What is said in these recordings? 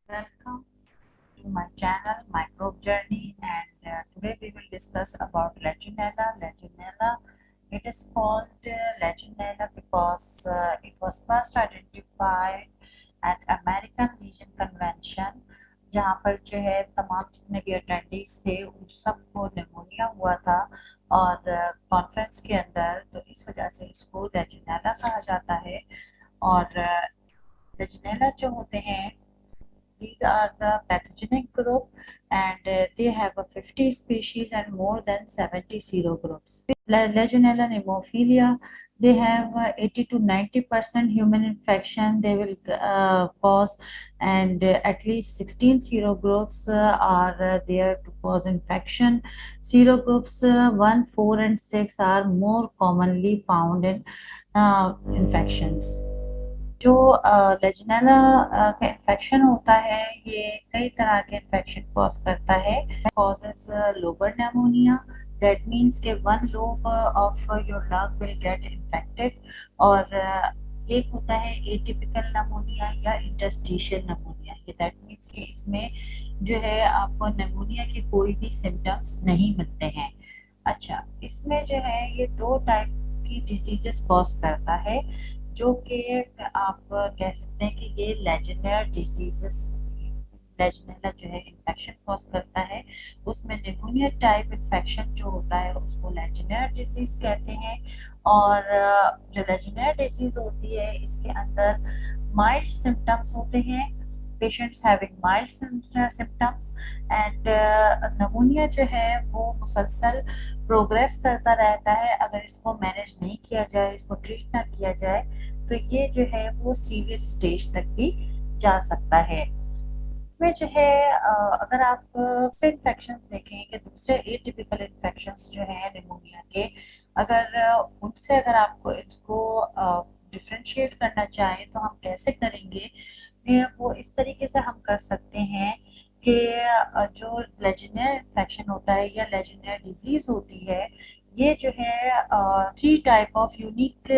Welcome to my channel Microbe Journey, and today we will discuss about Legionella. Legionella, it is called Legionella because it was first identified at American Legion Convention, जहाँ पर जो है तमाम जितने भी attendees थे उन सबको निमोनिया हुआ था और कॉन्फ्रेंस के अंदर, तो इस वजह से इसको लेजिनेला कहा जाता है। और लेजिनेला जो होते हैं, these are the pathogenic group, and they have a 50 species and more than 70 serogroups. Legionella pneumophila, they have 80 to 90% human infection they will cause, and at least 16 serogroups are there to cause infection. Serogroups 1, 4 and 6 are more commonly found in infections. जो लेजिनेला का infection होता है, ये कई तरह के infection cause करता है। Causes Lobar pneumonia, that means के one lobe of your lung will get infected. और एक होता है एटिपिकल निमोनिया या इंटरस्टिशियल निमोनिया, ये दैट मीन्स कि इसमें जो है आपको निमोनिया के कोई भी सिम्टम्स नहीं मिलते हैं। अच्छा, इसमें जो है ये दो टाइप की डिजीजेस कॉज करता है, जो कि आप कह सकते हैं कि ये लेजेंडर डिजीजेस होती है। लेजेंडर जो है इन्फेक्शन कॉज करता है, उसमें निमोनिया टाइप इन्फेक्शन जो होता है उसको लेजेंडर डिजीज कहते हैं। और जो लेजेंडर डिजीज होती है इसके अंदर माइल्ड सिम्टम्स होते हैं, patients having mild symptoms, and नमूनिया जो है वो मुसलसल प्रोग्रेस करता रहता है। अगर इसको मैनेज नहीं किया जाए, इसको ट्रीट ना किया जाए, तो ये जो है वो सीवियर स्टेज तक भी जा सकता है। इसमें जो है अगर आप फिर इन्फेक्शंस देखें कि दूसरे एटिपिकल इन्फेक्शंस जो हैं निमोनिया के, अगर उनसे अगर आपको इसको डिफरेंशिएट करना चाहें तो हम कैसे करेंगे, वो इस तरीके से हम कर सकते हैं कि जो लेजिनियर इन्फेक्शन होता है या लेजिनियर डिजीज होती है, ये जो है three type of unique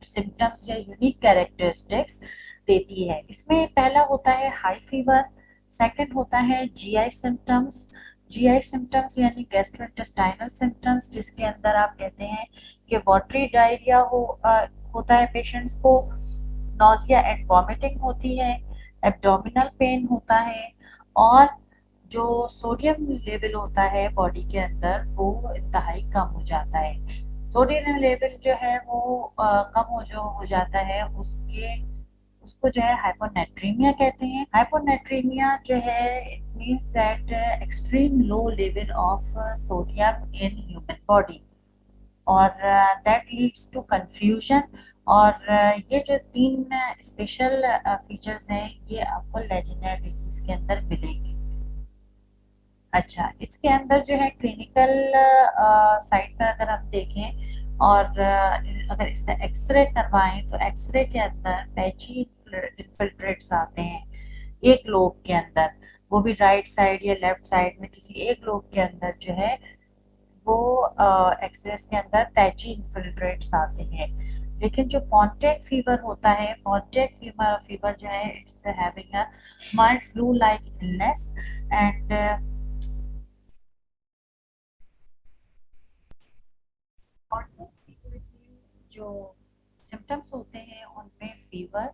symptoms या यूनिक कैरेक्टरिस्टिक्स देती है। इसमें पहला होता है हाई फीवर, सेकंड होता है जीआई सिम्टम्स। जीआई सिम्टम्स यानी गैस्ट्रोइंटेस्टाइनल सिम्टम्स, जिसके अंदर आप कहते हैं कि वाटरी डायरिया होता है पेशेंट्स को, नॉजिया एंड वॉमिटिंग होती है, एब्डोमिनल पेन होता है, और जो सोडियम लेवल होता है बॉडी के अंदर वो इंतहाई कम हो जाता है। सोडियम लेवल जो है वो कम हो जाता है, उसको जो है हाइपोनेट्रीमिया कहते हैं। हाइपोनेट्रीमिया जो है it means that extreme low level of sodium in human body, और दैट लीड्स टू कंफ्यूजन। और ये जो तीन स्पेशल फीचर्स हैं ये आपको लेजेंडर डिजीज के अंदर मिलेंगे। अच्छा, इसके अंदर जो है क्लिनिकल साइड पर अगर हम देखें और अगर इसका एक्सरे करवाएं तो एक्सरे के अंदर पैची इन्फिल्ट्रेट्स आते हैं एक लोब के अंदर, वो भी राइट साइड या लेफ्ट साइड में किसी एक लोब के अंदर जो है वो एक्सरेस के अंदर पैची इन्फिल्ट्रेट्स आते हैं। लेकिन जो पॉन्टेक फीवर होता है, पॉन्टेक फीवर जो है it's having a mild flu like illness, and contact fever के जो सिम्टम्स होते हैं उनमें fever,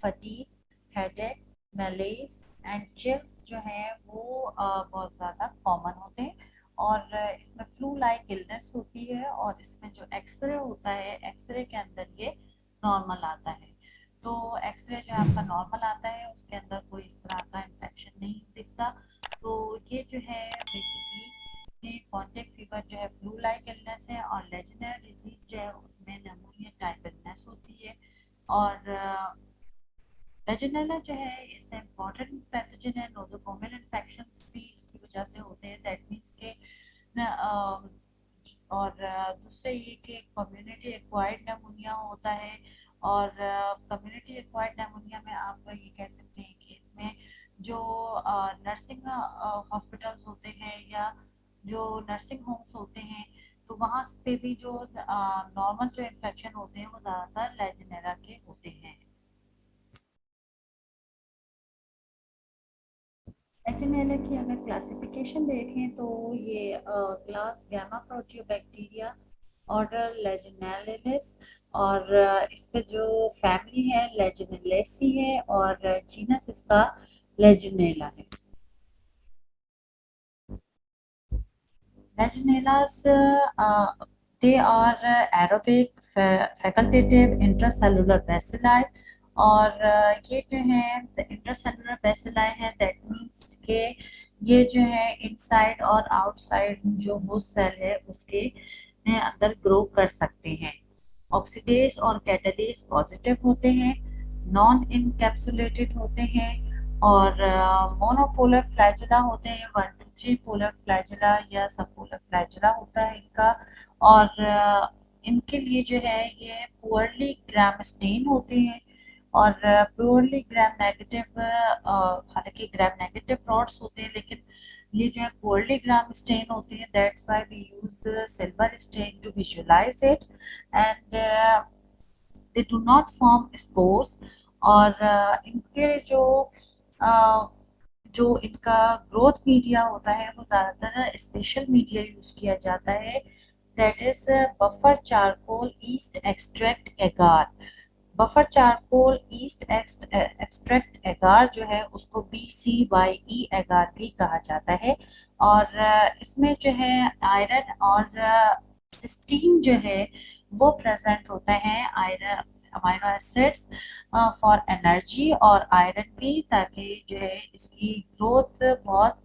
fatigue, headache, मलेज and chills जो है वो बहुत ज़्यादा कॉमन होते हैं। और इसमें फ्लू लाइक इलनेस होती है, और इसमें जो एक्सरे होता है एक्सरे के अंदर ये नॉर्मल आता है। तो एक्सरे जो आपका नॉर्मल आता है उसके अंदर कोई इस तरह का इन्फेक्शन नहीं दिखता। तो ये जो है बेसिकली ये कॉन्टेक्ट फीवर जो है फ्लू लाइक इलनेस है, और लेजेंडर डिजीज जो है उसमें निमोनिया टाइप इलनेस होती है। और लेजेंडला जो है इससे इम्पॉर्टेंट पैथोजन है, नोजोकोमियल इन्फेक्शंस भी इसकी वजह से होते हैं, दैट मीन्स के और दूसरे ये कि कम्युनिटी एक्वायर्ड निमोनिया होता है। और कम्युनिटी एक्वायर्ड निमोनिया में आप ये कह सकते हैं कि इसमें जो नर्सिंग हॉस्पिटल्स होते हैं या जो नर्सिंग होम्स होते हैं, तो वहाँ पे भी जो नॉर्मल जो इन्फेक्शन होते हैं वो ज़्यादातर लेजेंडरा के होते हैं। लेजिनेला की अगर क्लासिफिकेशन देखें तो ये क्लास गैमा प्रोटियोबैक्टीरिया, ऑर्डर लेजिनेलिस, और इसका जो फैमिली है लेजिनेलेसी है, और जीनस इसका लेजिनेला है। Legionellas, they are aerobic facultative intracellular bacilli, और ये जो है इंट्रासेलुलर बेसिलाई है, दैट मीन्स के ये जो है इनसाइड और आउटसाइड जो होस्ट सेल है उसके अंदर ग्रो कर सकते हैं। ऑक्सीडेज और कैटालेज पॉजिटिव होते हैं, नॉन इनकैप्सुलेटेड होते हैं, और मोनोपोलर फ्लैजिला होते हैं, 1 to 3 पोलर फ्लैजिला या सबपोलर फ्लैजिला होता है इनका। और इनके लिए जो है ये पुअरली ग्राम स्टेन होते हैं, और प्योरली ग्राम नेगेटिव, हालांकि ग्राम नेगेटिव रॉड्स होते हैं, लेकिन ये जो है पुअरली ग्राम स्टेन होते हैं, that's why we use silver stain to visualize it, and they do not form spores. और इनके uh, जो इनका ग्रोथ मीडिया होता है वो ज़्यादातर स्पेशल मीडिया यूज किया जाता है, that is buffer charcoal east extract एगार। बफर चारकोल ईस्ट एक्सट्रैक्ट एगार जो है उसको BCYE एगार भी कहा जाता है, और इसमें जो है आयरन और सिस्टीन जो है वो प्रेजेंट होता है, iron amino acids for energy और आयरन भी, ताकि जो है इसकी ग्रोथ बहुत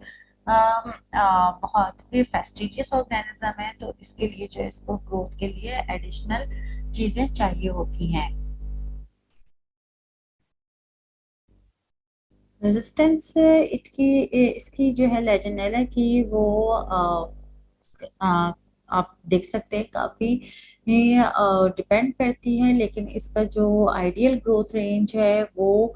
बहुत ही फेस्टिजियस ऑर्गेनिज्म है, तो इसके लिए जो है इसको ग्रोथ के लिए एडिशनल चीजें चाहिए होती हैं। रेजिस्टेंस इसकी जो है लेजेंडला की वो आप देख सकते हैं काफ़ी डिपेंड करती है, लेकिन इसका जो आइडियल ग्रोथ रेंज है वो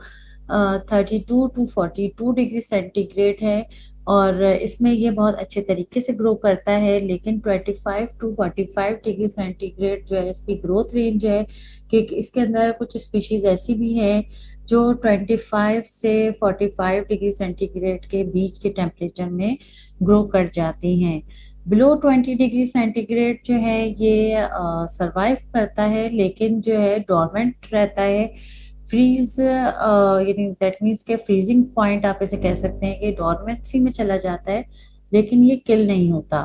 32 to 42 डिग्री सेंटीग्रेड है, और इसमें ये बहुत अच्छे तरीके से ग्रो करता है। लेकिन 25 to 45 डिग्री सेंटीग्रेड जो है इसकी ग्रोथ रेंज है, कि इसके अंदर कुछ स्पीशीज ऐसी भी हैं जो 25 से 45 डिग्री सेंटीग्रेड के बीच के टेम्परेचर में ग्रो कर जाती हैं। बिलो 20 डिग्री सेंटीग्रेड जो है ये सरवाइव करता है, लेकिन जो है डोरमेंट रहता है, फ्रीज यानी दैट मीन्स के फ्रीजिंग पॉइंट आप इसे कह सकते हैं कि डोरमेंसी में चला जाता है, लेकिन ये किल नहीं होता।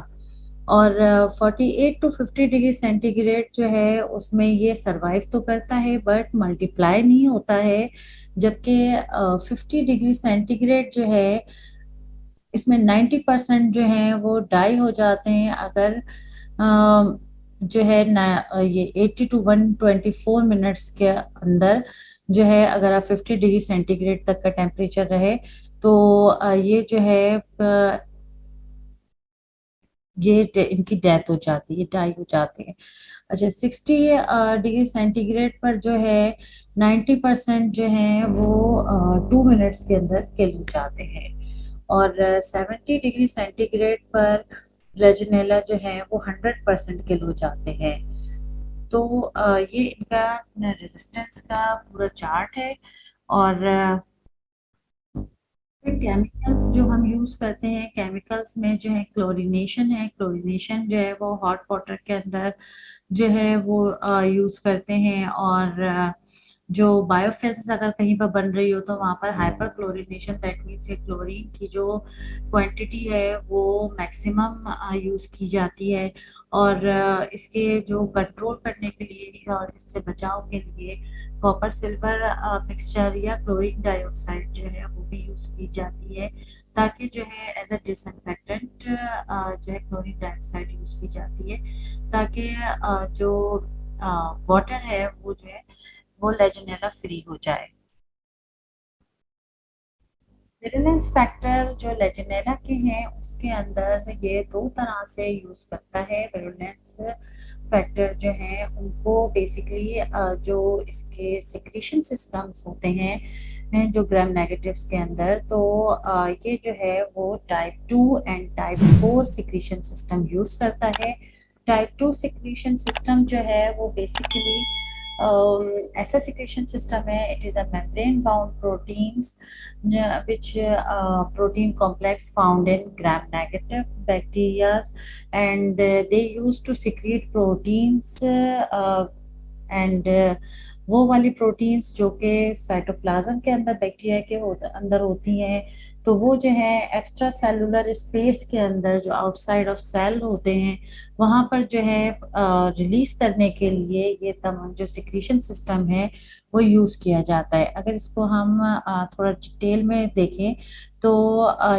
और 48 to 50 डिग्री सेंटीग्रेड जो है उसमें ये सरवाइव तो करता है बट मल्टीप्लाई नहीं होता है, जबकि 50 डिग्री सेंटीग्रेड जो है इसमें 90% जो है वो डाई हो जाते हैं, अगर जो है ना ये 80 to 124 मिनट्स के अंदर जो है अगर आप 50 डिग्री सेंटीग्रेड तक का टेम्परेचर रहे तो ये जो है इनकी डेथ हो जाती है, डाई हो जाते हैं। अच्छा, 60 डिग्री सेंटीग्रेड पर जो है 90% जो है वो 2 मिनट्स के अंदर किल हो जाते हैं, और 70 डिग्री सेंटीग्रेड पर लेजिनेला जो है वो 100% किल हो जाते हैं। तो ये इनका रेजिस्टेंस का पूरा चार्ट है। और केमिकल्स जो हम यूज करते हैं, केमिकल्स में जो है क्लोरीनेशन है, क्लोरीनेशन जो है वो हॉट वाटर के अंदर जो है वो यूज करते हैं, और जो बायोफिल्म्स अगर कहीं पर बन रही हो तो वहां पर hyper chlorination, that means chlorine की जो क्वांटिटी है वो मैक्सिमम यूज की जाती है, और इसके जो कंट्रोल करने के लिए और इससे बचाव के लिए कॉपर सिल्वर मिक्सचर या क्लोरीन डाइऑक्साइड जो है वो भी यूज की जाती है, ताकि जो है एज अ डिसइंफेक्टेंट जो है क्लोरीन डाइऑक्साइड यूज की जाती है, ताकि जो वाटर है वो जो है वो लेजिनेला फ्री हो जाए। विरुलेंस फैक्टर जो लेजिनेला के हैं उसके अंदर ये दो तरह से यूज करता है। विरुलेंस फैक्टर जो है उनको बेसिकली जो इसके सिक्रीशन सिस्टम्स होते हैं जो ग्राम नेगेटिव्स के अंदर, तो ये जो है वो type 2 and type 4 secretion system use करता है। टाइप 2 सिक्रीशन सिस्टम जो है वो बेसिकली ऐसा सिक्रेशन सिस्टम है, it is a membrane bound proteins which protein complex found in gram negative bacteria, and they used to secrete proteins and वो वाली proteins जो कि साइटोप्लाज्म के अंदर बैक्टीरिया के अंदर होती हैं, तो वो जो है एक्स्ट्रा सेलुलर स्पेस के अंदर जो आउटसाइड ऑफ सेल होते हैं वहाँ पर जो है रिलीज करने के लिए ये तमाम जो सिक्रीशन सिस्टम है वो यूज़ किया जाता है। अगर इसको हम थोड़ा डिटेल में देखें तो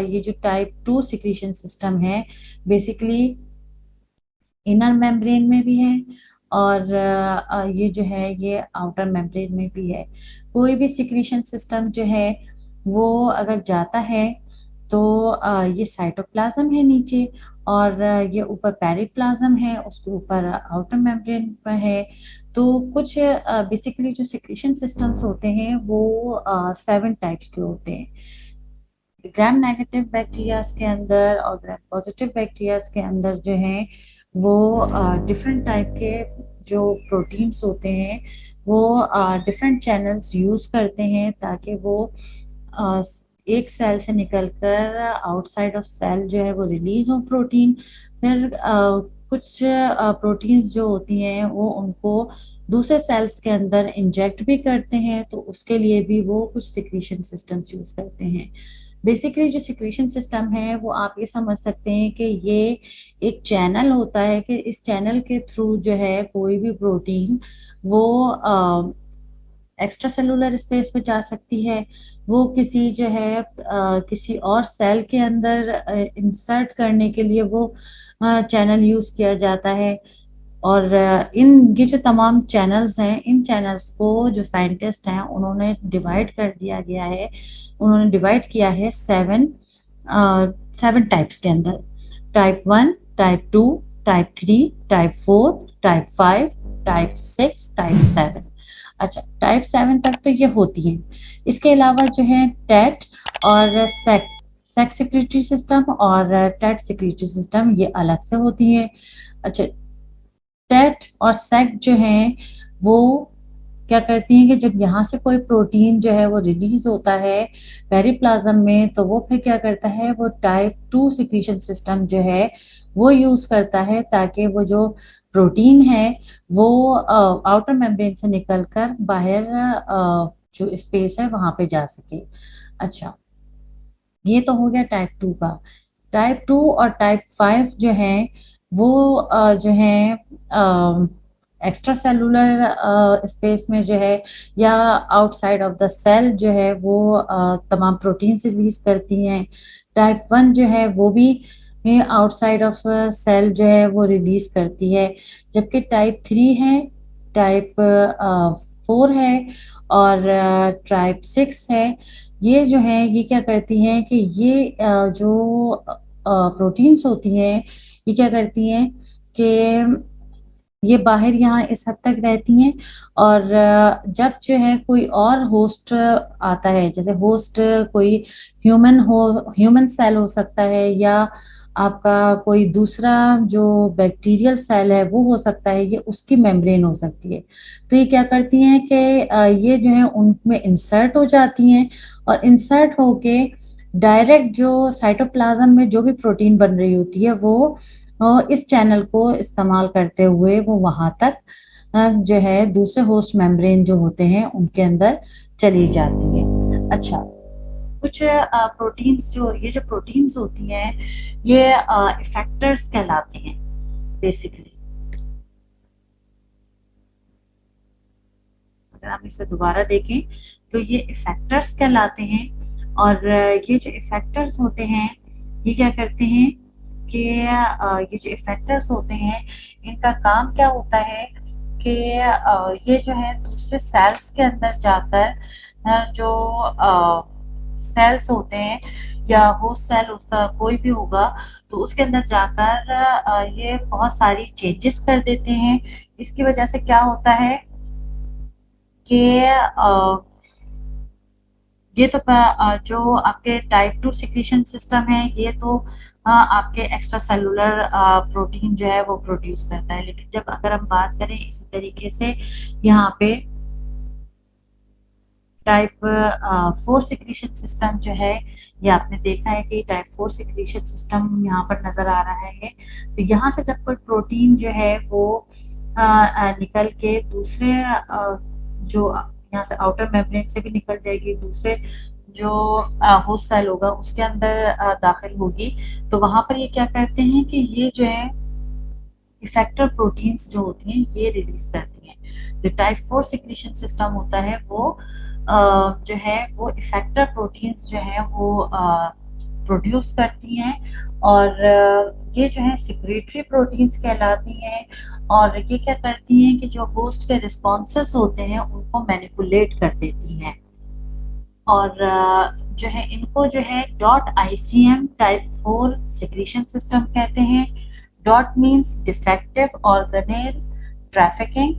ये जो टाइप 2 सिक्रीशन सिस्टम है बेसिकली इनर मेम्ब्रेन में भी है और ये जो है ये आउटर मेम्ब्रेन में भी है। कोई भी सिक्रीशन सिस्टम जो है वो अगर जाता है तो ये साइटोप्लाज्म है नीचे और ये ऊपर पेरिप्लाज्म है, उसके ऊपर आउटर मेम्ब्रेन पर है। तो कुछ बेसिकली जो सिक्रीशन सिस्टम्स होते हैं वो 7 टाइप्स के होते हैं। ग्राम नेगेटिव बैक्टीरियाज के अंदर और ग्राम पॉजिटिव बैक्टीरियाज के अंदर जो है वो डिफरेंट टाइप के जो प्रोटीन्स होते हैं वो डिफरेंट चैनल्स यूज करते हैं ताकि वो अ, एक सेल से निकलकर आउटसाइड ऑफ सेल जो है वो रिलीज हो प्रोटीन। फिर कुछ प्रोटीन्स जो होती हैं वो उनको दूसरे सेल्स के अंदर इंजेक्ट भी करते हैं, तो उसके लिए भी वो कुछ सिक्रीशन सिस्टम्स यूज करते हैं। बेसिकली जो सिक्रीशन सिस्टम है वो आप ये समझ सकते हैं कि ये एक चैनल होता है कि इस चैनल के थ्रू जो है कोई भी प्रोटीन वो एक्स्ट्रा सेलुलर स्पेस में जा सकती है, वो किसी जो है किसी और सेल के अंदर इंसर्ट करने के लिए वो चैनल यूज किया जाता है। और इन ये जो तमाम चैनल्स हैं इन चैनल्स को जो साइंटिस्ट हैं उन्होंने डिवाइड कर दिया गया है, उन्होंने डिवाइड किया है 7 टाइप्स के अंदर। Type 1, type 2, type 3, type 4, type 5, type 6, type 7। अच्छा, टाइप 7 तक तो ये होती है। इसके अलावा जो है टेट और सेक्स सिक्रेटरी सिस्टम और टेट सिक्रेटरी सिस्टम ये अलग से होती है। अच्छा, टेट और सेक जो है वो क्या करती हैं कि जब यहाँ से कोई प्रोटीन जो है वो रिलीज होता है पेरिप्लाज्म में, तो वो फिर क्या करता है वो टाइप 2 सिक्रीशन सिस्टम जो है वो यूज करता है ताकि वो जो प्रोटीन है वो आउटर मेम्ब्रेन से निकलकर बाहर जो स्पेस है वहां पे जा सके। अच्छा, ये तो हो गया टाइप 2 का। टाइप 2 और टाइप 5 जो है वो जो है एक्स्ट्रा सेलुलर स्पेस में जो है या आउटसाइड ऑफ द सेल जो है वो तमाम प्रोटीन रिलीज करती हैं। टाइप 1 जो है वो भी आउटसाइड ऑफ सेल जो है वो रिलीज करती है, जबकि टाइप 3 है, टाइप 4 है और टाइप 6 है। ये जो है ये क्या करती हैं कि ये जो प्रोटीन्स होती हैं ये क्या करती हैं कि ये बाहर यहाँ इस हद तक रहती हैं और जब जो है कोई और होस्ट आता है, जैसे होस्ट कोई ह्यूमन सेल हो सकता है या आपका कोई दूसरा जो बैक्टीरियल सेल है वो हो सकता है, ये उसकी मेम्ब्रेन हो सकती है। तो ये क्या करती हैं कि ये जो है उनमें इंसर्ट हो जाती हैं और इंसर्ट होके डायरेक्ट जो साइटोप्लाज्म में जो भी प्रोटीन बन रही होती है वो इस चैनल को इस्तेमाल करते हुए वो वहां तक जो है दूसरे होस्ट मेम्ब्रेन जो होते हैं उनके अंदर चली जाती है। अच्छा, कुछ प्रोटीन्स जो प्रोटीन्स होती हैं ये इफेक्टर्स कहलाते हैं बेसिकली। अगर हम इसे दोबारा देखें तो ये इफेक्टर्स कहलाते हैं और ये जो इफेक्टर्स होते हैं ये क्या करते हैं कि ये जो इफेक्टर्स होते हैं इनका काम क्या होता है कि ये जो है दूसरे सेल्स के अंदर जाकर जो सेल्स होते हैं या होस्ट सेल उसका कोई भी होगा तो उसके अंदर जाकर ये बहुत सारी चेंजेस कर देते हैं। इसकी वजह से क्या होता है कि ये तो जो आपके टाइप 2 सिक्रीशन सिस्टम है ये तो आपके एक्स्ट्रा सेलुलर प्रोटीन जो है वो प्रोड्यूस करता है। लेकिन जब अगर हम बात करें इसी तरीके से यहाँ पे टाइप 4 सिक्रीशन सिस्टम जो है, ये आपने देखा है कि टाइप 4 सिक्रीशन सिस्टम यहाँ पर नजर आ रहा है। तो यहाँ से जब कोई प्रोटीन जो है वो निकल के दूसरे जो यहाँ से आउटर मेम्ब्रेन से भी निकल जाएगी, दूसरे जो होस्ट सेल होगा उसके अंदर दाखिल होगी, तो वहां पर ये क्या करते हैं कि ये जो है इफेक्टर प्रोटीन्स जो होती हैं ये रिलीज करती हैं। जो टाइप 4 सिक्रीशन सिस्टम होता है वो जो है वो इफेक्टर प्रोटीन्स जो है वो प्रोड्यूस करती हैं, और ये जो है सिक्रेटरी प्रोटीन्स कहलाती हैं। और ये क्या करती हैं कि जो होस्ट के रिस्पॉन्सेस होते हैं उनको मैनिपुलेट कर देती हैं। और जो है इनको जो है dot ICM type 4 secretion system कहते हैं। Dot means defective organelle trafficking,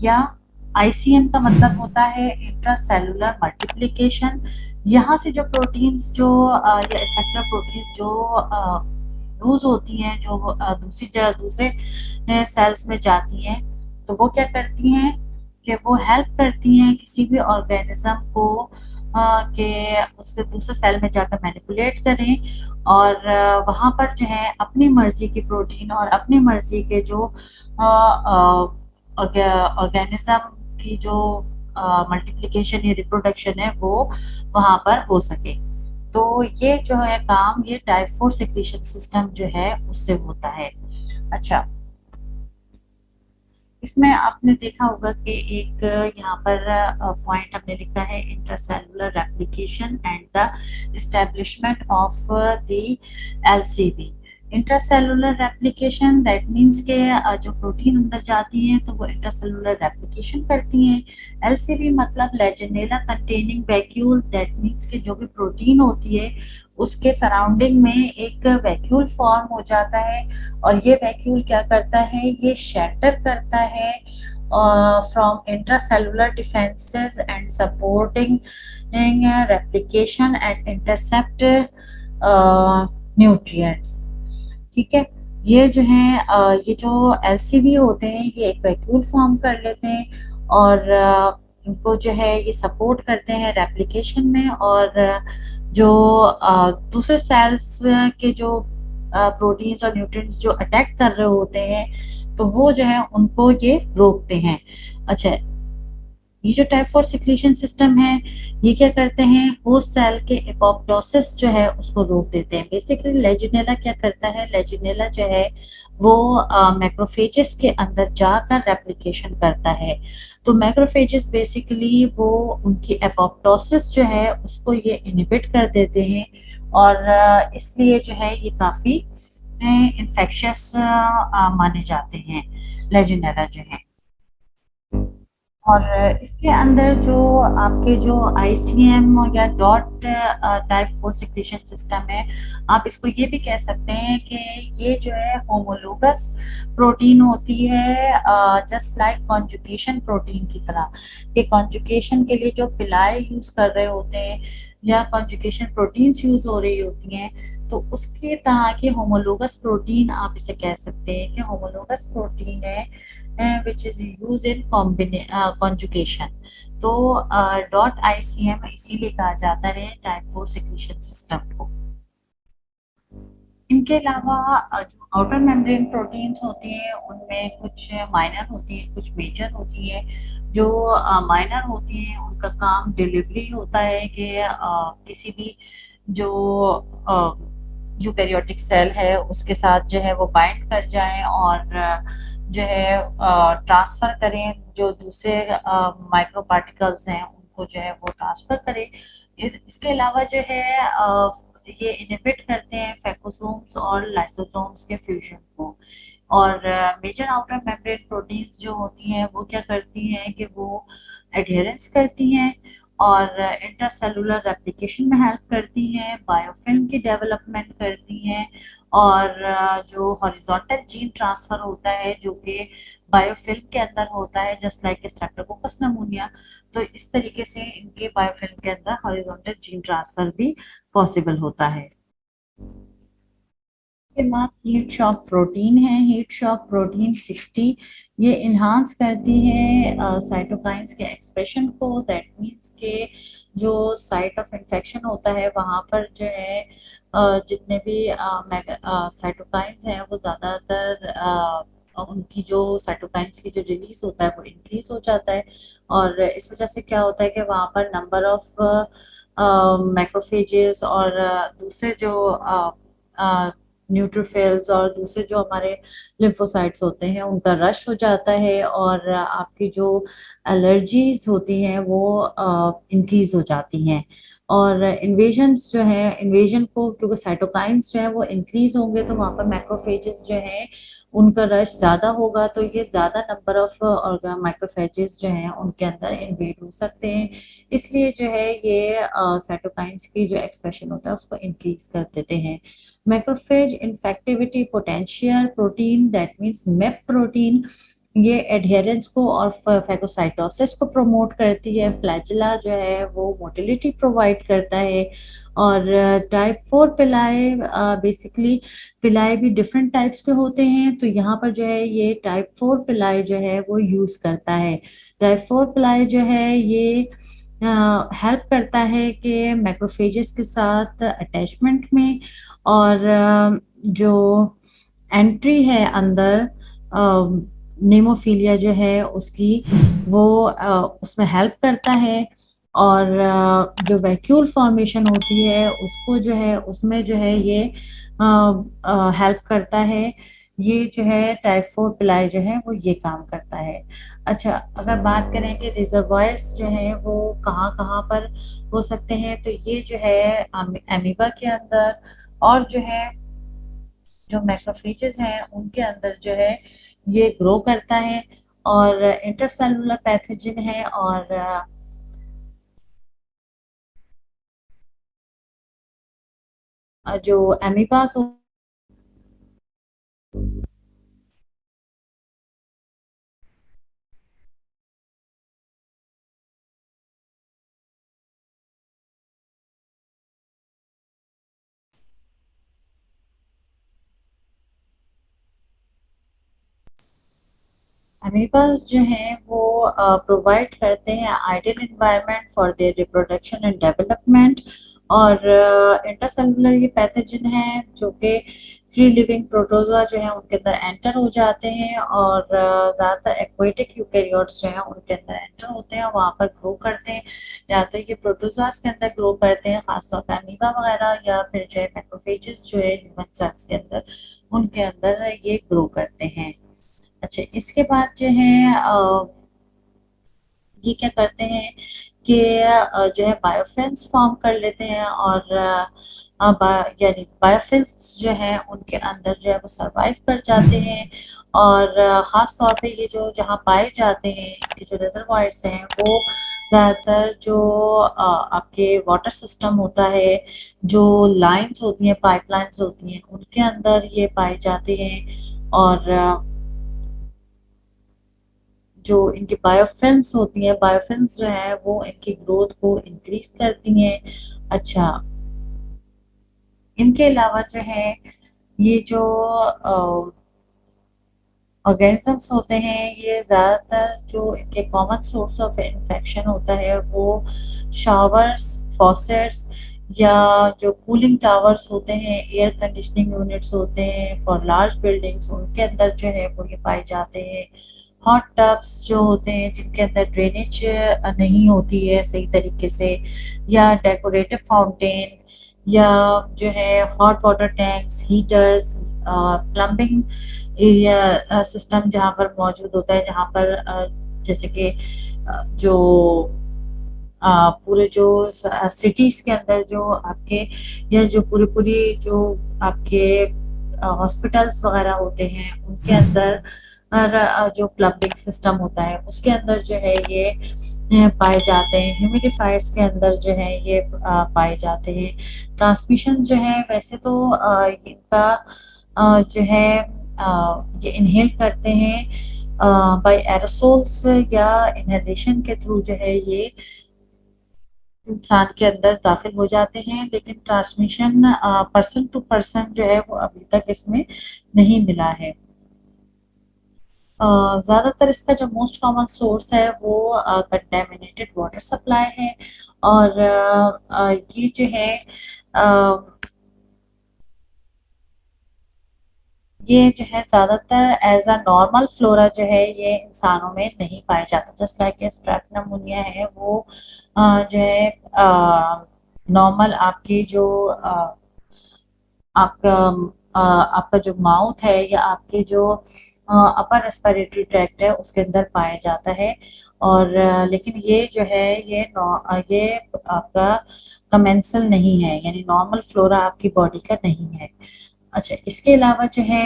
या आईसीएम का मतलब होता है इंट्रासेलुलर मल्टीप्लिकेशन। यहाँ से जो प्रोटीन्स जो या इफेक्टर प्रोटीन्स जो यूज होती हैं, जो दूसरी जगह दूसरे सेल्स में जाती हैं, तो वो क्या करती हैं कि वो हेल्प करती हैं किसी भी ऑर्गेनिज्म को कि उससे दूसरे सेल में जाकर मैनिपुलेट करें, और वहां पर जो है अपनी मर्जी की प्रोटीन और अपनी मर्जी के जो ऑर्गेनिज्म की जो मल्टीप्लिकेशन या रिप्रोडक्शन है वो वहां पर हो सके। तो ये जो है काम ये टाइप 4 सिक्रीशन सिस्टम जो है उससे होता है। अच्छा, इसमें आपने देखा होगा कि एक यहाँ पर पॉइंट हमने लिखा है intracellular replication and the establishment of the LCB. Intracellular replication that means के जो प्रोटीन अंदर जाती हैं तो वो इंट्रासेलुलर रेप्लिकेशन करती हैं। एलसीबी मतलब लेजेंडेला कंटेनिंग वैक्यूल, दैट मींस के जो भी प्रोटीन होती है उसके सराउंडिंग में एक वैक्यूल फॉर्म हो जाता है, और ये वैक्यूल क्या करता है, ये शैटर करता है from intracellular defences and supporting replication and intercept nutrients. ठीक है, ये जो है ये जो एलसीवी होते हैं ये एक वैक्यूल फॉर्म कर लेते हैं, और इनको जो है ये सपोर्ट करते हैं रेप्लिकेशन में, और जो दूसरे सेल्स के जो प्रोटीन्स और न्यूट्रिएंट्स जो अटैक कर रहे होते हैं तो वो जो है उनको ये रोकते हैं। अच्छा, ये जो टाइप 4 सिक्रीशन सिस्टम है ये क्या करते हैं, होस्ट सेल के एपोप्टोसिस जो है उसको रोक देते हैं। बेसिकली लेजिनेला क्या करता है, लेजिनेला जो है वो मैक्रोफेजेस के अंदर जाकर रेप्लिकेशन करता है। तो मैक्रोफेजेस बेसिकली वो उनकी एपोप्टोसिस जो है उसको ये इनहिबिट कर देते हैं, और इसलिए जो है ये काफी इन्फेक्शियस माने जाते हैं लेजिनेला जो है। और इसके अंदर जो आपके जो आईसीएम या डॉट टाइप 4 सिक्रीशन सिस्टम है, आप इसको ये भी कह सकते हैं कि ये जो है होमोलोगस प्रोटीन होती है, जस्ट लाइक कॉन्जुगेशन प्रोटीन की तरह। कि कॉन्जुगेशन के लिए जो पिलाए यूज कर रहे होते हैं या कॉन्जुगेशन प्रोटीन्स यूज हो रही होती हैं, तो उसकी तरह की होमोलोगस प्रोटीन आप इसे कह सकते हैं कि होमोलोगस प्रोटीन है which is used in conjugation। तो डॉट आईसीएम इसीलिए कहा जाता है टाइप 4 सिक्रीशन सिस्टम को। इनके अलावा जो आउटर मेम्ब्रेन प्रोटीन्स होती हैं उनमें कुछ माइनर होती हैं, कुछ मेजर होती हैं। जो माइनर होती हैं उनका काम डिलीवरी होता है कि किसी भी जो यूकैरियोटिक सेल है उसके साथ जो है वो बाइंड कर जाएं, और जो है ट्रांसफर करें, जो दूसरे माइक्रो पार्टिकल्स हैं उनको जो है वो ट्रांसफर करें। इसके अलावा जो है ये इनहिबिट करते हैं फैकोसोम्स और लाइसोसोम्स के फ्यूजन को। और मेजर आउटर मेम्ब्रेन प्रोटीन्स जो होती हैं वो क्या करती हैं कि वो एडहेरेंस करती हैं और इंट्रासेलुलर रेप्लिकेशन में हेल्प करती हैं, बायोफिल्म की डेवलपमेंट करती हैं, और जो हॉरिजॉन्टल जीन ट्रांसफर होता है जो कि बायोफिल्म के अंदर होता है जस्ट लाइक स्ट्रेप्टोकोकस नमूनिया, तो इस तरीके से इनके बायोफिल्म के अंदर हॉरिजॉन्टल जीन ट्रांसफर भी पॉसिबल होता है। के बाद हीट शॉक प्रोटीन है। हीट शॉक प्रोटीन 60 ये इन्हांस करती है साइटोकाइंस के एक्सप्रेशन को। दैट मीन्स के जो साइट ऑफ इन्फेक्शन होता है वहाँ पर जो है जितने भी साइटोकाइंस हैं वो ज़्यादातर उनकी जो साइटोकाइंस की जो रिलीज होता है वो इंक्रीज हो जाता है। और इस वजह से क्या होता है कि वहाँ पर नंबर ऑफ मैक्रोफेजेस और दूसरे जो न्यूट्रोफिल्स और दूसरे जो हमारे लिम्फोसाइट्स होते हैं उनका रश हो जाता है और आपकी जो एलर्जीज होती हैं वो इंक्रीज हो जाती हैं। और इन्वेजन्स जो है इन्वेजन को क्योंकि साइटोकाइंस जो है वो इंक्रीज होंगे तो वहाँ पर मैक्रोफेजेस जो है उनका रश ज्यादा होगा तो ये ज्यादा नंबर ऑफ माइक्रोफेजेस जो हैं उनके अंदर इन्वेड हो सकते हैं। इसलिए जो है ये साइटोकाइंस की जो एक्सप्रेशन होता है उसको इंक्रीज कर देते हैं। Macrophage infectivity potential protein that means map protein ये एडहेरेंस को और फैगोसाइटोसिस को प्रमोट करती है। फ्लैजिला जो है वो मोटिलिटी प्रोवाइड करता है। और टाइप 4 पिलाए बेसिकली पिलाए भी डिफरेंट टाइप्स के होते हैं तो यहाँ पर जो है ये टाइप 4 पिलाए जो है वो यूज करता है। टाइप 4 पिलाए जो है ये हेल्प करता है कि मैक्रोफेजेस के साथ अटैचमेंट में और जो एंट्री है अंदर नेमोफिलिया जो है उसकी वो उसमें हेल्प करता है। और जो वैक्यूल फॉर्मेशन होती है उसको जो है उसमें जो है ये हेल्प करता है। ये जो है टाइप 4 पिलाई जो है वो ये काम करता है। अच्छा, अगर बात करें कि रिजर्वायर्स जो हैं वो कहाँ कहाँ पर हो सकते हैं तो ये जो है अमीबा के अंदर और जो है जो मैक्रोफेजेस हैं उनके अंदर जो है ये ग्रो करता है। और इंटरसेलुलर पैथोजन है और जो अमीबास अमीबास जो हैं वो प्रोवाइड करते हैं ideal environment for their reproduction and development. और इंटरसेलुलर ये पैथोजन है जो कि फ्री लिविंग प्रोटोजोआ जो है उनके अंदर एंटर हो जाते हैं और ज़्यादातर एक्वेटिक यूकेरियोट्स जो हैं उनके अंदर एंटर होते हैं वहाँ पर ग्रो करते हैं। या तो ये प्रोटोजोआस के अंदर ग्रो करते हैं खासतौर पर अमीबा वगैरह या फिर जो है मैक्रोफेजेस जो है ह्यूमन सेल्स के अंदर उनके अंदर ये ग्रो करते हैं। अच्छा, इसके बाद जो है ये क्या करते हैं कि जो है बायोफिल्म्स फॉर्म कर लेते हैं और यानी बायोफिल्म्स जो है उनके अंदर जो है वो सरवाइव कर जाते हैं। और ख़ास तौर पे ये जो जहाँ पाए जाते हैं इनके जो रिजर्वायर्स हैं वो ज़्यादातर जो आपके वाटर सिस्टम होता है जो लाइंस होती हैं पाइपलाइंस होती हैं उनके अंदर ये पाए जाते हैं। और जो इनकी बायोफिल्म्स होती हैं बायोफिल्म्स जो है वो इनकी ग्रोथ को इंक्रीज करती हैं। अच्छा, इनके अलावा जो है ये जो ऑर्गेनिजम्स होते हैं ये ज़्यादातर जो इनके कॉमन सोर्स ऑफ इन्फेक्शन होता है वो शावर्स फॉसेट्स या जो कूलिंग टावर्स होते हैं एयर कंडीशनिंग यूनिट्स होते हैं फॉर लार्ज बिल्डिंग्स उनके अंदर जो है वो ये पाए जाते हैं। हॉट टब्स जो होते हैं जिनके अंदर ड्रेनेज नहीं होती है सही तरीके से या डेकोरेटिव फाउंटेन या जो है hot water tanks heaters plumbing area system जहाँ पर मौजूद होता है जहाँ पर जैसे कि जो पूरे जो सिटीज के अंदर जो आपके या जो पूरी पूरी जो आपके हॉस्पिटल्स वगैरह होते हैं उनके अंदर जो प्लम्बिंग सिस्टम होता है उसके अंदर जो है ये पाए जाते हैं। ह्यूमिडिफायर्स के अंदर जो है ये पाए जाते हैं। ट्रांसमिशन जो है वैसे तो इनका जो है ये इनहेल करते हैं बाय एरोसोल्स या इनहेलेशन के थ्रू जो है ये इंसान के अंदर दाखिल हो जाते हैं, लेकिन ट्रांसमिशन पर्सन टू पर्सन जो है वो अभी तक इसमें नहीं मिला है। ज़्यादातर इसका जो मोस्ट कॉमन सोर्स है वो कंटेमिनेटेड वाटर सप्लाई है। और ये जो है अ, ये जो है ज़्यादातर एज अ नॉर्मल फ्लोरा जो है ये इंसानों में नहीं पाया जाता। जस्ट लाइक स्ट्रेप नमूनिया है वो जो है नॉर्मल आपकी जो आपका आपका जो माउथ है या आपके जो अपर रेस्पिरेटरी ट्रैक्ट है उसके अंदर पाया जाता है। और लेकिन ये जो है ये आपका कमेंसल नहीं है, यानी नॉर्मल फ्लोरा आपकी बॉडी का नहीं है। अच्छा, इसके अलावा जो है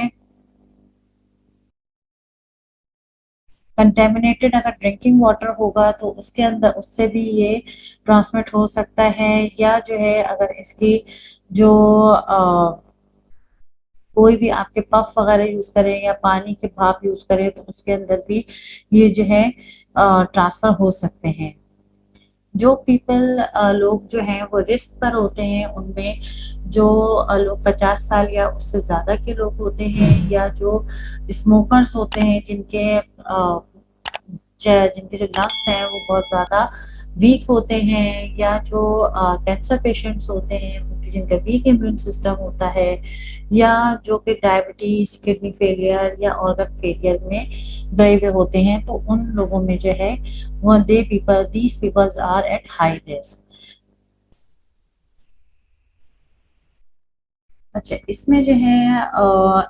कंटेमिनेटेड अगर ड्रिंकिंग वाटर होगा तो उसके अंदर उससे भी ये ट्रांसमिट हो सकता है। या जो है अगर इसकी जो कोई भी आपके पफ वगैरह यूज करें या पानी के भाप यूज करें तो उसके अंदर भी ये जो है ट्रांसफर हो सकते हैं। जो पीपल लोग जो हैं वो रिस्क पर होते हैं उनमें जो लोग 50 साल या उससे ज्यादा के लोग होते हैं, या जो स्मोकर्स होते हैं जिनके जो लंग्स हैं वो बहुत ज़्यादा वीक होते हैं, या जो कैंसर पेशेंट्स होते हैं उनकी जिनका वीक इम्यून सिस्टम होता है, या जो कि डायबिटीज, किडनी फेलियर या ऑर्गन फेलियर में गए हुए होते हैं, तो उन लोगों में जो है वो these peoples are at high risk. अच्छा, इसमें जो है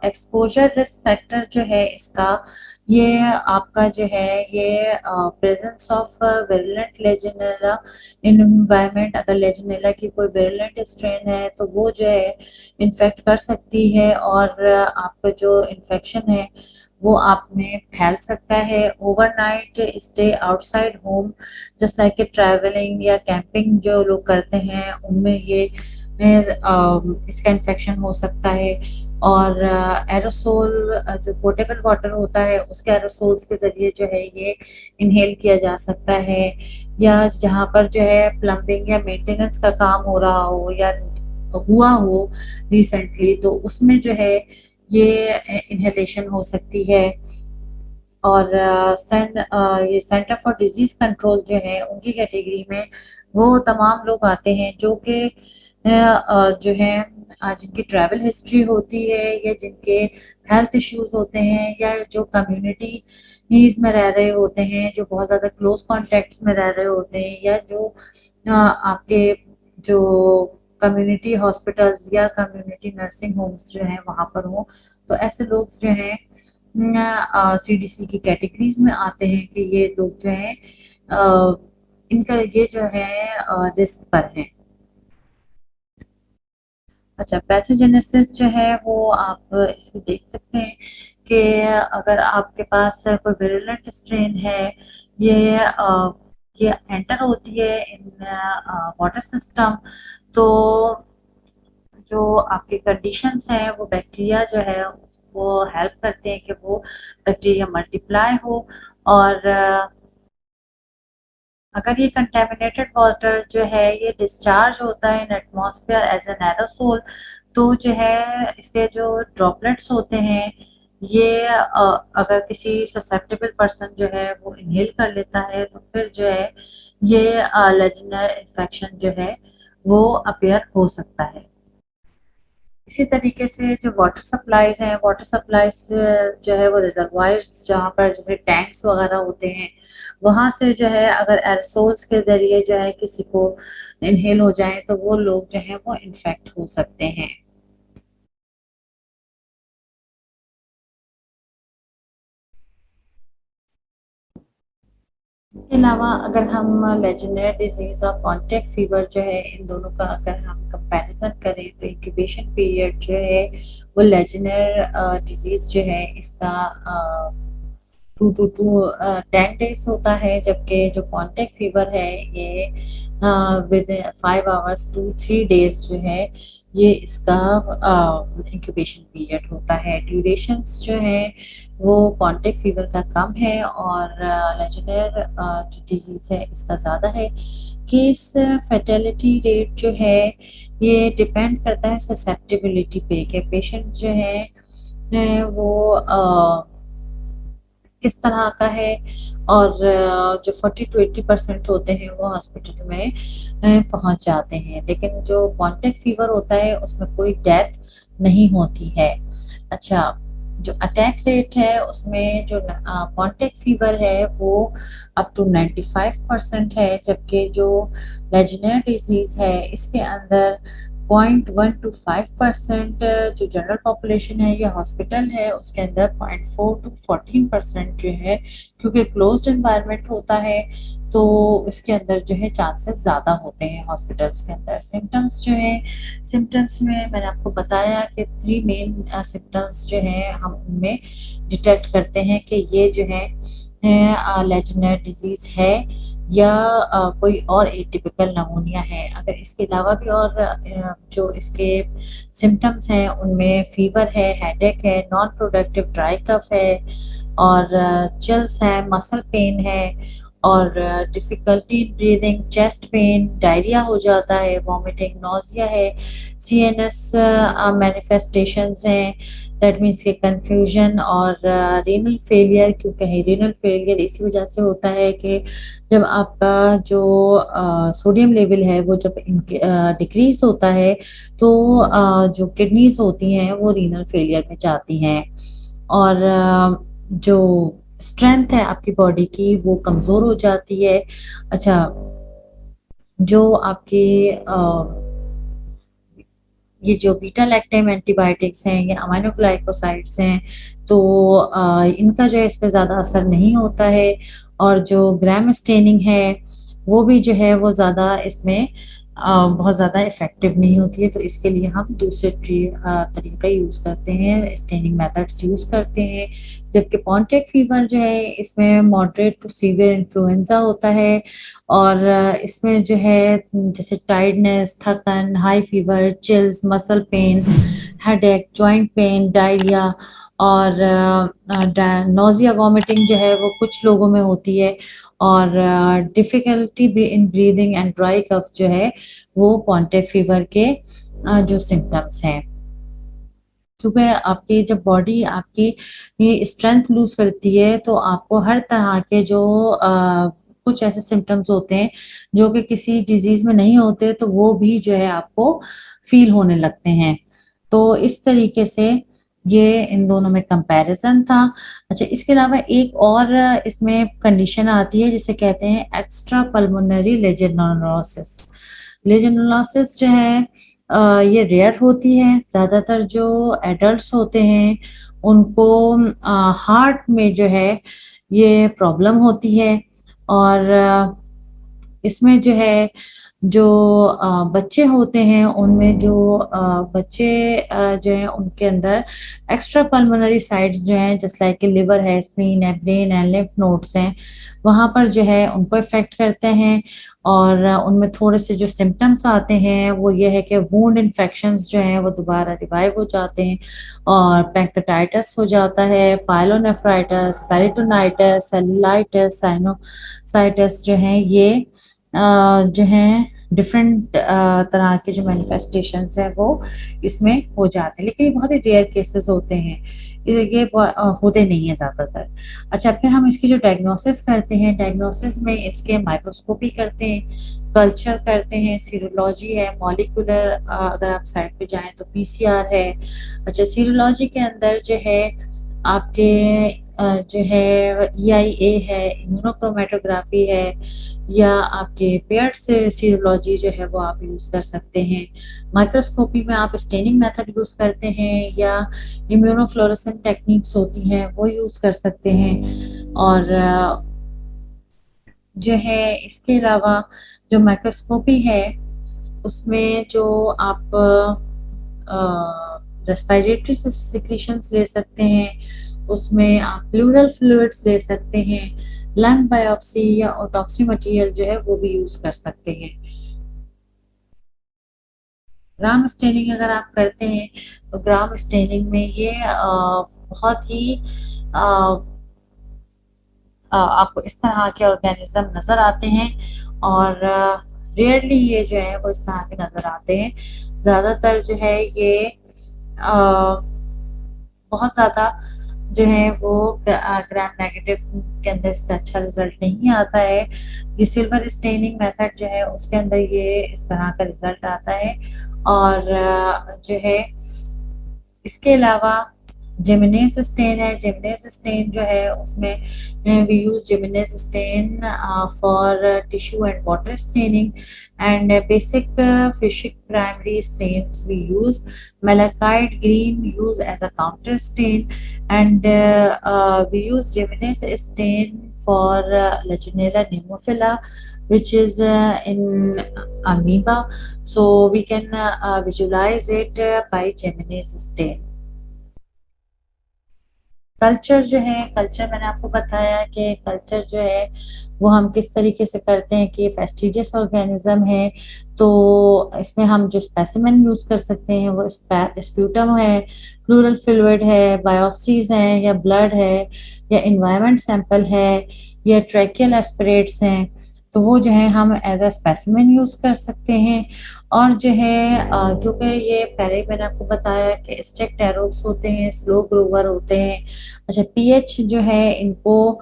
एक्सपोजर रिस्क फैक्टर जो है इसका, ये आपका जो है ये presence of virulent legionella in environment. अगर लेजिनेला की कोई विरुलेंट स्ट्रेन है तो वो जो है इन्फेक्ट कर सकती है, और आपका जो इन्फेक्शन है वो आप में फैल सकता है। Overnight stay outside home just like travelling या कैंपिंग जो लोग करते हैं उनमें ये इसका इन्फेक्शन हो सकता है। और एरोसोल जो पोर्टेबल वाटर होता है उसके एरोसोल्स के जरिए जो है ये इनहेल किया जा सकता है। या जहाँ पर जो है प्लम्बिंग या मेंटेनेंस का काम हो रहा हो या हुआ हो रिसेंटली, तो उसमें जो है ये इनहेलेशन हो सकती है। और ये सेंटर फॉर डिजीज कंट्रोल जो है उनकी कैटेगरी में वो तमाम लोग आते हैं जो कि जो है जिनकी ट्रैवल हिस्ट्री होती है या जिनके हेल्थ इश्यूज होते हैं, या जो कम्युनिटीज में रह रहे होते हैं, जो बहुत ज़्यादा क्लोज कॉन्टेक्ट्स में रह रहे होते हैं, या जो आपके जो कम्युनिटी हॉस्पिटल्स या कम्युनिटी नर्सिंग होम्स जो हैं वहाँ पर हों, तो ऐसे लोग जो हैं सीडीसी की कैटेगरीज में आते हैं कि ये लोग जो हैं इनका ये जो है रिस्क पर है। अच्छा, पैथोजेनेसिस जो है वो आप इसको देख सकते हैं कि अगर आपके पास कोई विरुलेंट स्ट्रेन है, ये ये एंटर होती है इन वाटर सिस्टम, तो जो आपके कंडीशंस हैं वो बैक्टीरिया जो है वो हेल्प करते हैं कि वो बैक्टीरिया मल्टीप्लाई हो। और अगर ये कंटेमिनेटेड वाटर जो है ये डिस्चार्ज होता है in atmosphere as an aerosol, तो जो है इसके जो ड्रॉपलेट्स होते हैं ये अगर किसी ससेप्टेबल पर्सन जो है वो इनहेल कर लेता है तो फिर जो है ये लेजिनर इन्फेक्शन जो है वो अपेयर हो सकता है। इसी तरीके से जो वाटर सप्लाईज हैं, वाटर सप्लाईज जो है वो रिजर्वायर्स जहाँ पर जैसे टैंक्स वगैरह होते हैं वहां से जो है अगर एरोसोल्स के जरिए जो है किसी को इनहेल हो जाए तो वो लोग जो है वो इन्फेक्ट हो सकते हैं। इसके अलावा अगर हम लेजेंडरी डिजीज और कॉन्टेक्ट फीवर जो है इन दोनों का अगर हम कंपैरिजन करें तो इंक्यूबेशन पीरियड जो है वो लेजेंडर डिजीज जो है इसका 2 to 10 days होता है, जबकि जो कॉन्टेक्ट फीवर है ये विद 5 hours to 3 days जो है ये इसका इंक्यूबेशन पीरियड होता है। ड्यूरेशंस जो है वो कॉन्टेक्ट फीवर का कम है और लेजेंडर जो डिजीज है इसका ज़्यादा है, केस फैटेलिटी रेट जो है ये डिपेंड करता है ससेप्टिबिलिटी पे, कि पेशेंट जो है वो किस तरह का है। और जो 40 to 80% होते हैं वो हॉस्पिटल में पहुंच जाते हैं, लेकिन जो कॉन्टेक्ट फीवर होता है उसमें कोई डेथ नहीं होती है। अच्छा, जो अटैक रेट है उसमें जो कॉन्टेक्ट फीवर है वो अप टू 95% है, जबकि जो लेजनिया डिजीज है इसके अंदर 0.1 to 5% जो जनरल पॉपुलेशन है या हॉस्पिटल है उसके अंदर 0.4 to 14% जो है, क्योंकि क्लोज्ड एनवायरनमेंट होता है तो इसके अंदर जो है चांसेस ज़्यादा होते हैं हॉस्पिटल्स के अंदर। सिम्टम्स जो है, सिम्टम्स में मैंने आपको बताया कि 3 मेन सिम्टम्स जो है हम उनमें डिटेक्ट करते हैं कि ये जो है लेजनिया डिजीज है या कोई और एटिपिकल नमूनिया है। अगर इसके अलावा भी और जो इसके सिम्टम्स हैं उनमें फीवर है, हेडेक है, नॉन प्रोडक्टिव ड्राई कफ है और चिल्स है, मसल पेन है और difficulty breathing, chest pain, diarrhoea हो जाता है, वॉमिटिंग, नोजिया है, सीएनएस मैनिफेस्टेशंस हैं, दैट मीन्स के कंफ्यूजन और रीनल फेलियर। क्योंकि रीनल फेलियर इसी वजह से होता है कि जब आपका जो सोडियम लेवल है वो जब डिक्रीज होता है तो जो किडनीज होती हैं वो रीनल फेलियर में जाती हैं और जो स्ट्रेंथ है आपकी बॉडी की वो कमजोर हो जाती है। अच्छा, जो आपके ये जो बीटा लैक्टम एंटीबायोटिक्स हैं या अमाइनोग्लाइकोसाइड्स हैं तो इनका जो है इस पे ज़्यादा असर नहीं होता है और जो ग्राम स्टेनिंग है वो भी जो है वो ज़्यादा इसमें बहुत ज़्यादा इफेक्टिव नहीं होती है, तो इसके लिए हम दूसरे तरीका यूज़ करते हैं, स्टेनिंग मेथड्स यूज़ करते हैं। जबकि कॉन्टैक्ट फीवर जो है इसमें मॉडरेट टू सीवियर इन्फ्लुएंजा होता है और इसमें जो है जैसे टायर्डनेस, थकन, high fever, chills, muscle pain, headache, joint pain, diarrhoea और नोजिया, वॉमिटिंग जो है वो कुछ लोगों में होती है और difficulty in breathing and dry cough जो है वो कॉन्टैक्ट फीवर के जो सिम्टम्स हैं। क्योंकि आपकी जब बॉडी आपकी ये स्ट्रेंथ लूज करती है तो आपको हर तरह के जो कुछ ऐसे सिम्टम्स होते हैं जो कि किसी डिजीज में नहीं होते तो वो भी जो है आपको फील होने लगते हैं। तो इस तरीके से ये इन दोनों में कंपैरिजन था। अच्छा, इसके अलावा एक और इसमें कंडीशन आती है जिसे कहते हैं एक्स्ट्रा पल्मोनरी लेजिनोलोसिस। लेजिनोलोसिस जो है ये रेयर होती है। ज़्यादातर जो एडल्ट्स होते हैं उनको हार्ट में जो है ये प्रॉब्लम होती है और इसमें जो है जो बच्चे होते हैं उनमें जो बच्चे जो हैं उनके अंदर एक्स्ट्रा पल्मोनरी साइट्स जो हैं जस्ट लाइक लिवर है, स्प्लीन है, ब्रेन है, लिम्फ नोड्स हैं, वहाँ पर जो है उनको इफेक्ट करते हैं और उनमें थोड़े से जो सिम्टम्स आते हैं वो ये है कि वुंड इन्फेक्शंस जो हैं वो दोबारा रिवाइव हो जाते हैं और पैंक्रेटाइटिस हो जाता है, पायलोनेफ्राइटिस, पेरिटोनाइटिस, सेलुलाइटिस, साइनोसाइटिस जो हैं ये जो हैं डिफरेंट तरह के जो मैनिफेस्टेशंस हैं वो इसमें हो जाते हैं, लेकिन ये बहुत ही रेयर केसेस होते हैं, ये होते नहीं है ज़्यादातर। अच्छा, फिर हम इसकी जो डायग्नोसिस करते हैं, डायग्नोसिस में इसके माइक्रोस्कोपी करते हैं, कल्चर करते हैं, सीरोलॉजी है, मॉलिक्यूलर अगर आप साइड पे जाएं तो पीसीआर है। अच्छा, सीरोलॉजी के अंदर जो है आपके जो है ईआईए है, इम्यूनोक्रोमेटोग्राफी है या आपके पेयर्ड से सीरोलॉजी जो है वो आप यूज़ कर सकते हैं। माइक्रोस्कोपी में आप स्टेनिंग मेथड यूज़ करते हैं या इम्यूनोफ्लोरेसेंट टेक्निक्स होती हैं वो यूज़ कर सकते हैं और जो है इसके अलावा जो माइक्रोस्कोपी है उसमें जो आप रेस्पिरेटरी सिक्रीशंस ले सकते हैं, उसमें आप प्लूरल फ्लूइड्स ले सकते हैं, लंग बायोप्सी या ऑटोप्सी मटेरियल जो है वो भी यूज कर सकते हैं। ग्राम स्टेनिंग अगर आप करते हैं तो ग्राम स्टेनिंग में ये बहुत ही आपको इस तरह के ऑर्गेनिज्म नजर आते हैं और रेयरली ये जो है वो इस तरह के नज़र आते हैं। ज़्यादातर जो है ये बहुत ज़्यादा जो है वो ग्राम नेगेटिव के अंदर इसका अच्छा रिजल्ट नहीं आता है। ये सिल्वर स्टेनिंग मेथड जो है उसके अंदर ये इस तरह का रिजल्ट आता है। और जो है इसके अलावा जिमेनेस स्टेन है। जिमेनेस स्टेन जो है उसमें we use Gimenez stain for tissue and water staining and basic fuchsin primary stains we use. Malachite green use as a counter stain, and we use Jimenez stain for Legionella pneumophila, which is in amoeba. So we can visualize it by Jimenez stain. Culture जो है, culture मैंने आपको बताया कि culture जो है वो हम किस तरीके से करते हैं कि फेस्टिजियस ऑर्गेनिज्म है, तो इसमें हम जो स्पेसिमेन यूज कर सकते हैं वो स्प्यूटम है, प्लूरल फ्लूइड है, बायोप्सीज हैं या ब्लड है या इन्वायरमेंट सैंपल है या ट्रैकियल एस्पिरेट्स हैं, तो वो जो है हम एज अ स्पेसिमेन यूज कर सकते हैं। और जो है क्योंकि ये पहले ही मैंने आपको बताया कि स्टेक्ड एरोब्स होते हैं, स्लो ग्रोवर होते हैं। अच्छा, पीएच जो है इनको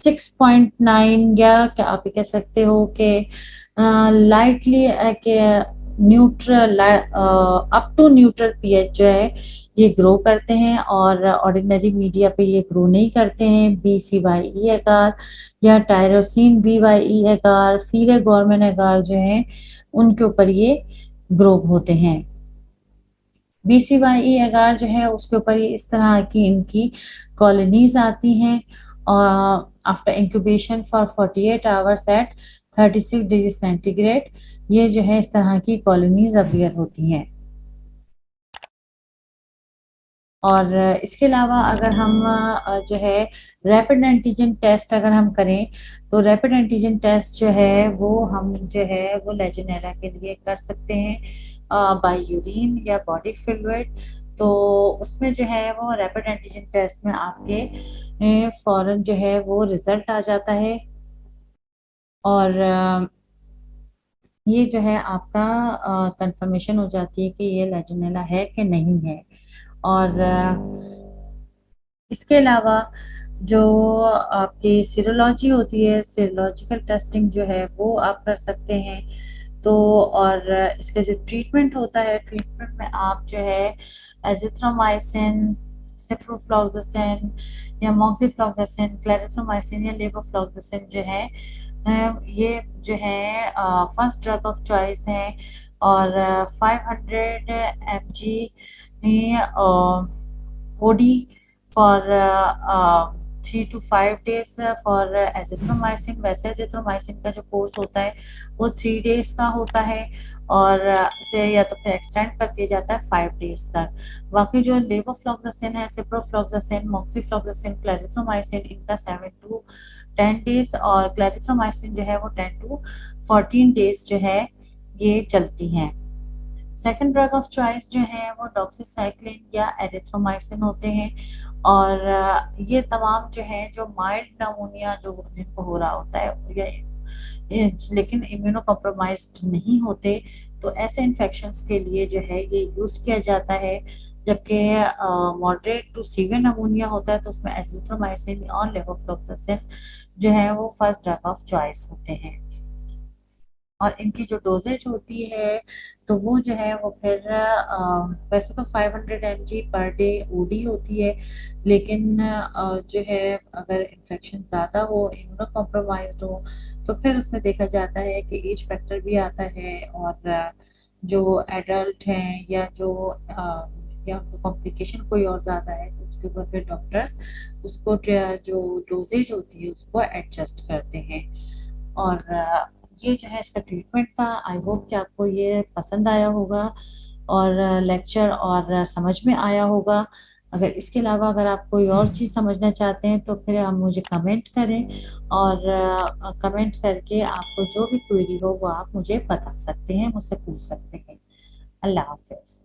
6.9 या क्या आप ये कह सकते हो कि लाइटली के neutral up to neutral pH जो है ये ग्रो करते हैं, और ऑर्डिनरी मीडिया पे ये ग्रो नहीं करते हैं। BCYE एगार या टायरोसिन BYE एगार, फीले गवर्नमेंट एगार जो है उनके ऊपर ये ग्रो होते हैं। BCYE एगार जो है उसके ऊपर ये इस तरह की इनकी कॉलोनीज आती हैं, और after incubation for 48 hours at 36 degree centigrade ये जो है इस तरह की कॉलोनीज अपीयर होती हैं। और इसके अलावा अगर हम जो है रैपिड एंटीजन टेस्ट अगर हम करें, तो रैपिड एंटीजन टेस्ट जो है वो हम जो है वो लेजिनेला के लिए कर सकते हैं बाय यूरिन या बॉडी फ्लूइड। तो उसमें जो है वो रैपिड एंटीजन टेस्ट में आपके फौरन जो है वो रिजल्ट आ जाता है, और ये जो है आपका कंफर्मेशन हो जाती है कि ये लेजिनेला है कि नहीं है। और इसके अलावा जो आपकी सीरोलॉजी होती है, सीरोलॉजिकल टेस्टिंग जो है वो आप कर सकते हैं। तो और इसका जो ट्रीटमेंट होता है, ट्रीटमेंट में आप जो है एजिथ्रोमाइसिन, सिप्रोफ्लॉक्सासिन या मॉक्सिफ्लॉक्सासिन, क्लैरिथ्रोमाइसिन या लेवोफ्लॉक्सासिन जो है ये जो है फर्स्ट ड्रग ऑफ चॉइस है। और 500 mg OD for 3 to 5 days for azithromycin. वैसे एजिथ्रोमाइसिन का जो कोर्स होता है वो 3 days का होता है, और इसे या तो फिर एक्सटेंड कर दिया जाता है 5 days तक। बाकी जो लेवोफ्लॉक्सासिन है, सिप्रोफ्लॉक्सासिन, मॉक्सिफ्लॉक्सासिन, क्लैरिथ्रोमाइसिन, इनका 7 to 10 days, और क्लैरिथ्रोमाइसिन जो है वो 10 to 14 days जो है ये चलती हैं। सेकंड ड्रग ऑफ चॉइस जो है वो डॉक्सीसाइक्लिन या एरिथ्रोमाइसिन होते हैं, और ये तमाम जो है जो माइल्ड नमूनिया जो जिनको हो रहा होता है या लेकिन इम्यूनो कॉम्प्रोमाइज्ड नहीं होते, तो ऐसे इन्फेक्शंस के लिए जो है ये यूज किया जाता है। जबकि मॉडरेट टू सीवियर नमूनिया होता है तो उसमें एजिथ्रोमाइसिन और लेवोफ्लॉक्सासिन जो है वो फर्स्ट ड्रग ऑफ चॉइस होते हैं। और इनकी जो डोजेज होती है तो वो जो है वो फिर वैसे तो 500 mg पर डे ओडी होती है, लेकिन जो है अगर इन्फेक्शन ज़्यादा हो, इम्यूनो कॉम्प्रोमाइज्ड हो, तो फिर उसमें देखा जाता है कि एज फैक्टर भी आता है, और जो एडल्ट हैं या जो या उनको कॉम्प्लिकेशन कोई और ज़्यादा है तो उसके ऊपर फिर डॉक्टर्स उसको जो डोजेज होती है उसको एडजस्ट करते हैं। और ये जो है इसका ट्रीटमेंट था। आई होप कि आपको ये पसंद आया होगा और लेक्चर और समझ में आया होगा। अगर इसके अलावा अगर आप कोई और चीज़ समझना चाहते हैं तो फिर आप मुझे कमेंट करें, और कमेंट करके आपको जो भी क्वेरी हो वो आप मुझे बता सकते हैं, मुझसे पूछ सकते हैं। अल्लाह हाफिज़।